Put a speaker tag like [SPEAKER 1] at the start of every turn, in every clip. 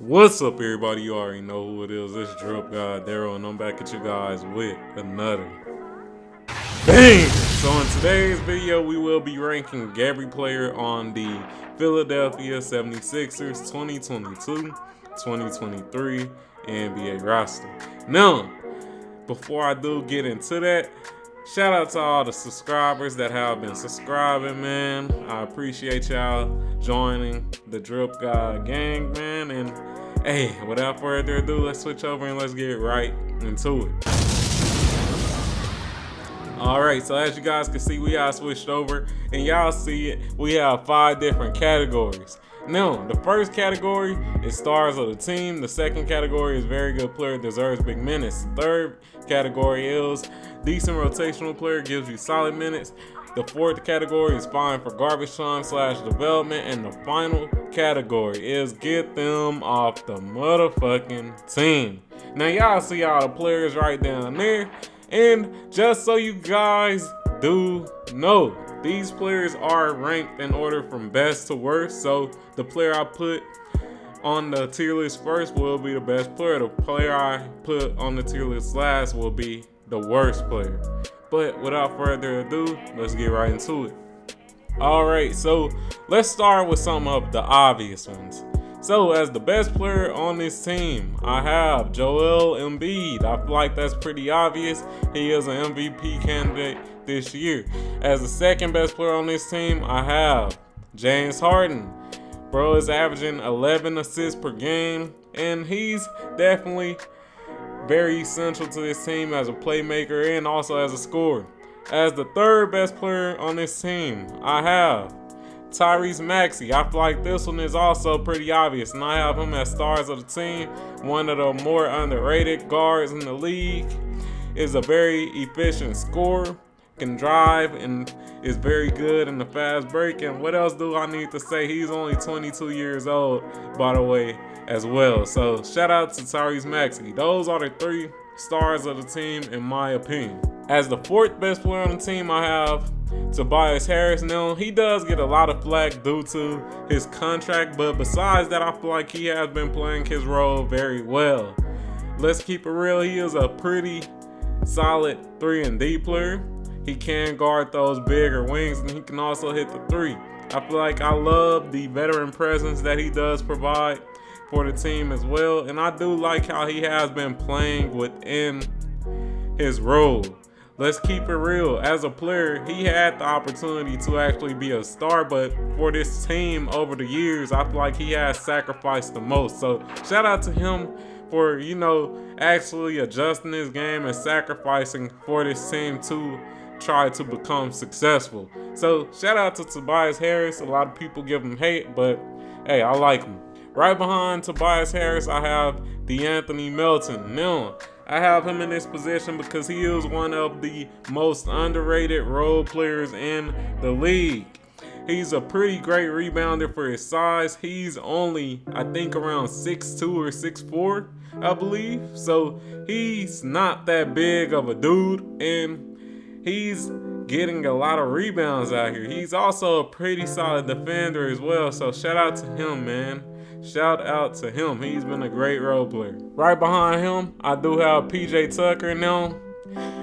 [SPEAKER 1] What's up, everybody? You already know who it is. It's DripGodDero, and I'm back at you guys with another bang. So in today's video, we will be ranking every player on the Philadelphia 76ers 2022-2023 NBA roster. Now, before I do get into that, shout out to all the subscribers that have been subscribing, man. I appreciate y'all joining the Drip God gang, man. And hey, without further ado, let's switch over and let's get right into it. Alright, so as you guys can see, we have switched over, and y'all see it, we have 5 different categories. Now, the first category is stars of the team. The second category is very good player, deserves big minutes. The third category is decent rotational player, gives you solid minutes. The fourth category is fine for garbage time / development. And the final category is get them off the motherfucking team. Now, y'all see all the players right down there. And just so you guys do know, these players are ranked in order from best to worst. So the player I put on the tier list first will be the best player. The player I put on the tier list last will be the worst player. But without further ado, let's get right into it. Alright, so let's start with some of the obvious ones. So as the best player on this team, I have Joel Embiid. I feel like that's pretty obvious. He is an MVP candidate this year. As the second best player on this team, I have James Harden. Bro is averaging 11 assists per game, and he's definitely very essential to this team as a playmaker and also as a scorer. As the third best player on this team, I have Tyrese Maxey. I feel like this one is also pretty obvious, and I have him as stars of the team. One of the more underrated guards in the league. Is a very efficient scorer, can drive, and is very good in the fast break. And what else do I need to say? He's only 22 years old, by the way, as well. So shout out to Tyrese Maxey. Those are the 3 stars of the team in my opinion. As the fourth best player on the team, I have Tobias Harris. Now, he does get a lot of flack due to his contract, but besides that, I feel like he has been playing his role very well. Let's keep it real, he is a pretty solid 3-and-D player. He can guard those bigger wings, and he can also hit the 3. I feel like I love the veteran presence that he does provide for the team as well, and I do like how he has been playing within his role. Let's keep it real. As a player, he had the opportunity to actually be a star, but for this team over the years, I feel like he has sacrificed the most. So shout out to him for, actually adjusting his game and sacrificing for this team to try to become successful. So shout out to Tobias Harris. A lot of people give him hate, but hey, I like him. Right behind Tobias Harris, I have DeAnthony Melton. Now, I have him in this position because he is one of the most underrated role players in the league. He's a pretty great rebounder for his size. He's only, I think, around 6'2 or 6'4, I believe. So he's not that big of a dude, and he's getting a lot of rebounds out here. He's also a pretty solid defender as well. So shout out to him, man. Shout out to him. He's been a great role player. Right behind him, I do have PJ Tucker. Now,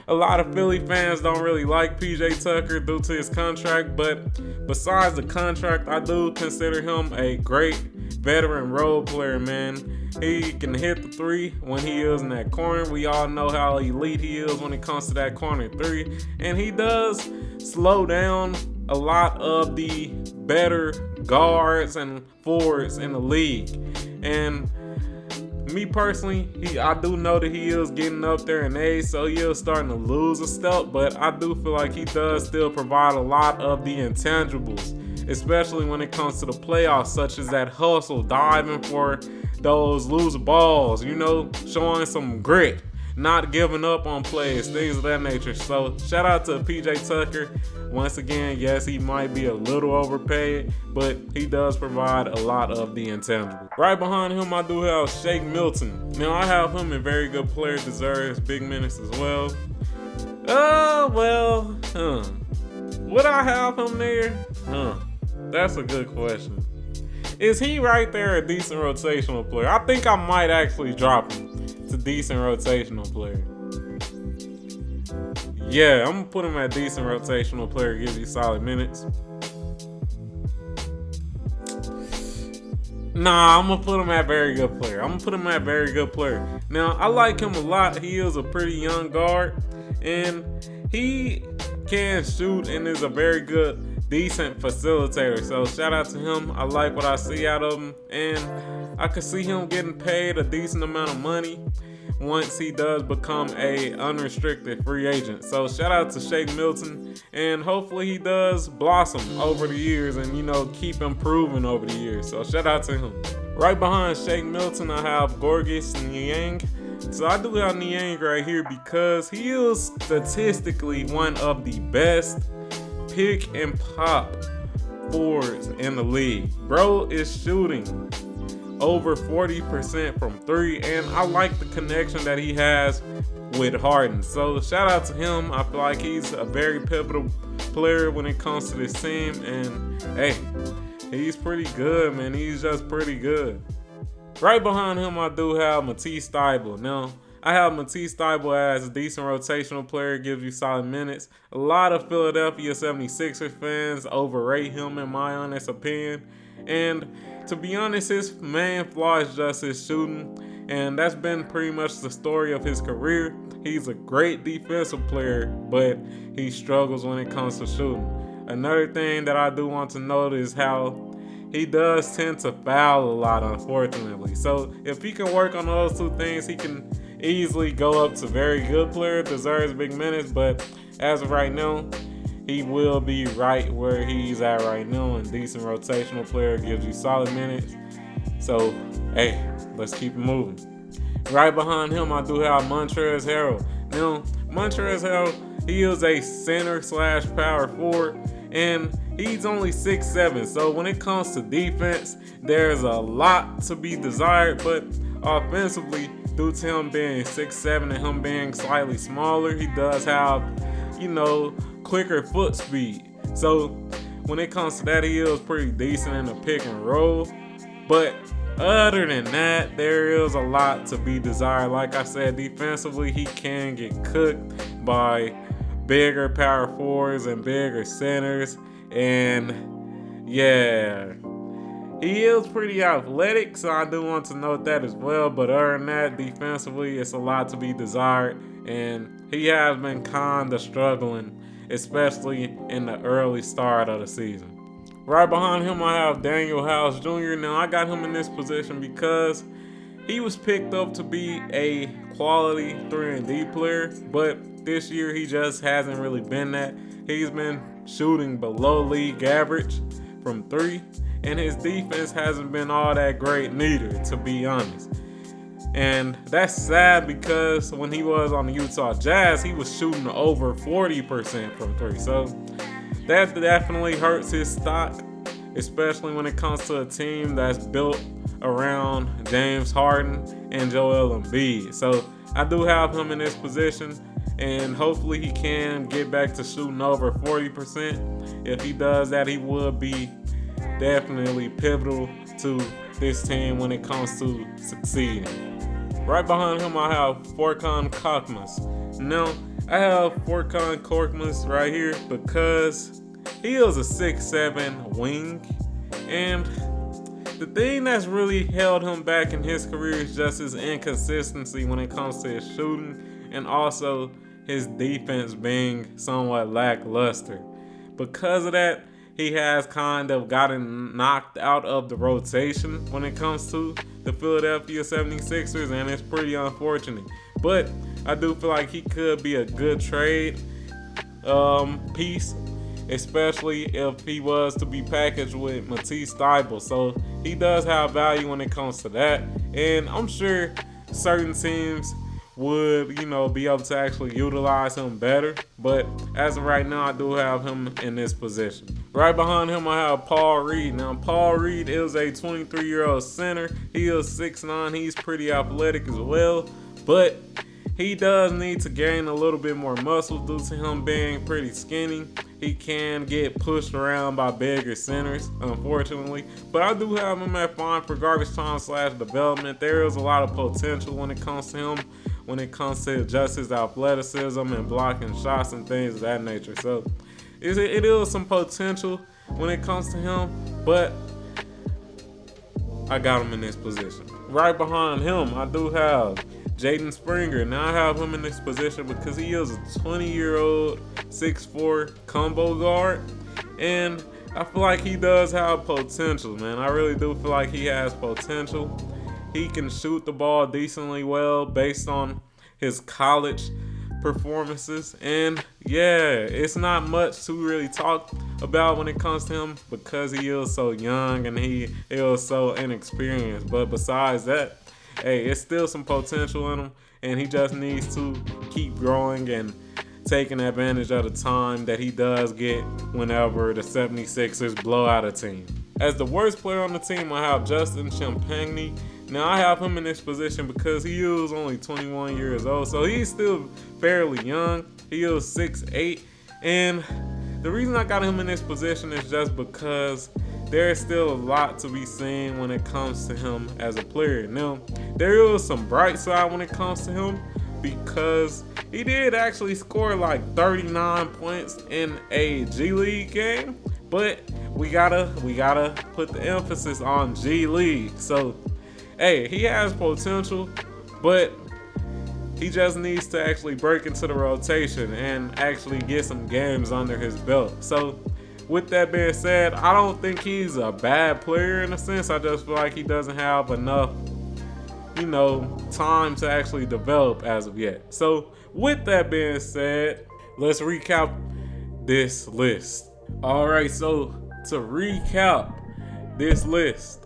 [SPEAKER 1] a lot of Philly fans don't really like PJ Tucker due to his contract, but besides the contract, I do consider him a great veteran role player, man. He can hit the 3 when he is in that corner. We all know how elite he is when it comes to that corner 3, and he does slow down a lot of the better guards and forwards in the league. And me personally, I do know that he is getting up there in age, so he is starting to lose a step, but I do feel like he does still provide a lot of the intangibles, especially when it comes to the playoffs, such as that hustle, diving for those loose balls, showing some grit, not giving up on plays, things of that nature. So shout out to PJ Tucker. Once again, yes, he might be a little overpaid, but he does provide a lot of the intangible. Right behind him, I do have Shake Milton. Now, I have him a very good player, deserves big minutes as well. Would I have him there? That's a good question. Is he right there a decent rotational player? I think I might actually drop him to decent rotational player. Yeah, I'm gonna put him at decent rotational player, gives you solid minutes. Nah, I'm gonna put him at very good player. Now, I like him a lot. He is a pretty young guard, and he can shoot and is a very good, decent facilitator. So shout out to him. I like what I see out of him, and I could see him getting paid a decent amount of money once he does become a unrestricted free agent. So shout out to Shake Milton, and hopefully he does blossom over the years and, keep improving over the years. So shout out to him. Right behind Shake Milton, I have Gorgeous Niang. So I do have Niang right here because he is statistically one of the best pick and pop forwards in the league. Bro is shooting over 40% from three, and I like the connection that he has with Harden. So shout out to him. I feel like he's a very pivotal player when it comes to this team, and hey, he's pretty good, man. He's just pretty good. Right behind him, I do have Matisse Thybulle. Now, I have Matisse Thybulle as a decent rotational player, gives you solid minutes. A lot of Philadelphia 76ers fans overrate him, in my honest opinion. And to be honest, his main flaw is just his shooting, and that's been pretty much the story of his career. He's a great defensive player, but he struggles when it comes to shooting. Another thing that I do want to note is how he does tend to foul a lot, unfortunately. So if he can work on those two things, he can easily go up to very good player, deserves big minutes, but as of right now, he will be right where he's at right now, and decent rotational player, gives you solid minutes. So, hey, let's keep it moving. Right behind him, I do have Montrezl Harrell. Now, Montrezl Harrell, he is a center/power forward, and he's only 6'7". So when it comes to defense, there's a lot to be desired, but offensively, due to him being 6'7" and him being slightly smaller, he does have, quicker foot speed. So when it comes to that, he is pretty decent in the pick and roll. But other than that, there is a lot to be desired. Like I said, defensively, he can get cooked by bigger power forwards and bigger centers. And yeah, he is pretty athletic, so I do want to note that as well. But other than that, defensively, it's a lot to be desired. And he has been kind of struggling, especially in the early start of the season. Right behind him, I have Daniel House Jr. Now, I got him in this position because he was picked up to be a quality 3-and-D player, but this year he just hasn't really been that. He's been shooting below league average from three, and his defense hasn't been all that great neither, to be honest. And that's sad because when he was on the Utah Jazz, he was shooting over 40% from three. So that definitely hurts his stock, especially when it comes to a team that's built around James Harden and Joel Embiid. So I do have him in this position, and hopefully he can get back to shooting over 40%. If he does that, he would be definitely pivotal to this team when it comes to succeeding. Right behind him, I have Furkan Korkmaz. Now, I have Furkan Korkmaz right here because he is a 6'7" wing, and the thing that's really held him back in his career is just his inconsistency when it comes to his shooting, and also his defense being somewhat lackluster. Because of that, he has kind of gotten knocked out of the rotation when it comes to the Philadelphia 76ers, and it's pretty unfortunate. But I do feel like he could be a good trade piece, especially if he was to be packaged with Matisse Thybulle. So he does have value when it comes to that, and I'm sure certain teams would, be able to actually utilize him better. But as of right now, I do have him in this position. Right behind him, I have Paul Reed. Now, Paul Reed is a 23-year-old center. He is 6'9". He's pretty athletic as well, but he does need to gain a little bit more muscle due to him being pretty skinny. He can get pushed around by bigger centers, unfortunately. But I do have him at fine for garbage time / development. There is a lot of potential when it comes to him, when it comes to just his athleticism and blocking shots and things of that nature. So it is some potential when it comes to him, but I got him in this position. Right behind him, I do have Jaden Springer. Now I have him in this position because he is a 20-year-old 6'4" combo guard, and I feel like he does have potential, man. I really do feel like he has potential. He can shoot the ball decently well based on his college performances, and yeah, it's not much to really talk about when it comes to him because he is so young and he is so inexperienced. But besides that, hey, it's still some potential in him, and he just needs to keep growing and taking advantage of the time that he does get whenever the 76ers blow out a team. As the worst player on the team, I have Justin Champagny. Now I have him in this position because he is only 21 years old, so he's still fairly young. He is 6'8", and the reason I got him in this position is just because there's still a lot to be seen when it comes to him as a player. Now, there is some bright side when it comes to him because he did actually score like 39 points in a G League game, but we gotta put the emphasis on G League. So, hey, he has potential, but he just needs to actually break into the rotation and actually get some games under his belt. So, with that being said, I don't think he's a bad player in a sense. I just feel like he doesn't have enough, time to actually develop as of yet. So, with that being said, let's recap this list. All right, so to recap this list,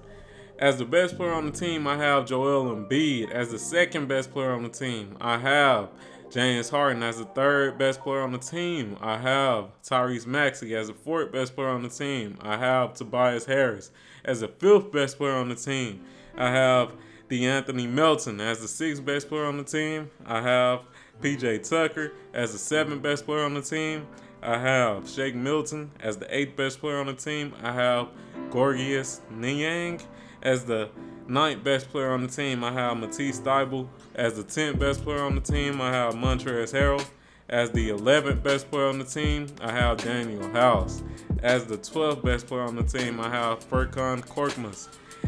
[SPEAKER 1] as the best player on the team, I have Joel Embiid. As the second best player on the team, I have James Harden. As the third best player on the team, I have Tyrese Maxey. As the fourth best player on the team, I have Tobias Harris. As the fifth best player on the team, I have DeAnthony Melton. As the sixth best player on the team, I have PJ Tucker. As the seventh best player on the team, I have Shake Milton. As the eighth best player on the team, I have Gorgias Niang. As the ninth best player on the team, I have Matisse Thybulle. As the 10th best player on the team, I have Montrezl Harrell. As the 11th best player on the team, I have Daniel House. As the 12th best player on the team, I have Furkan Korkmaz.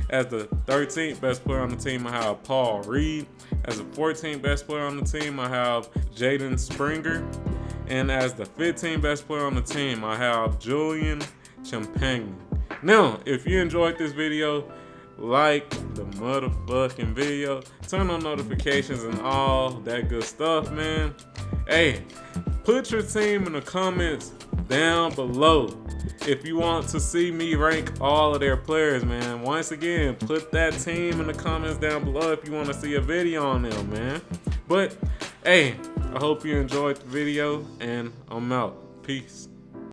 [SPEAKER 1] As the 13th best player on the team, I have Paul Reed. As the 14th best player on the team, I have Jaden Springer. And as the 15th best player on the team, I have Julian Champagny. Now, if you enjoyed this video, like the motherfucking video, turn on notifications and all that good stuff, man. Hey, put your team in the comments down below if you want to see me rank all of their players, man. Once again, put that team in the comments down below if you want to see a video on them, man. But hey, I hope you enjoyed the video, and I'm out. Peace.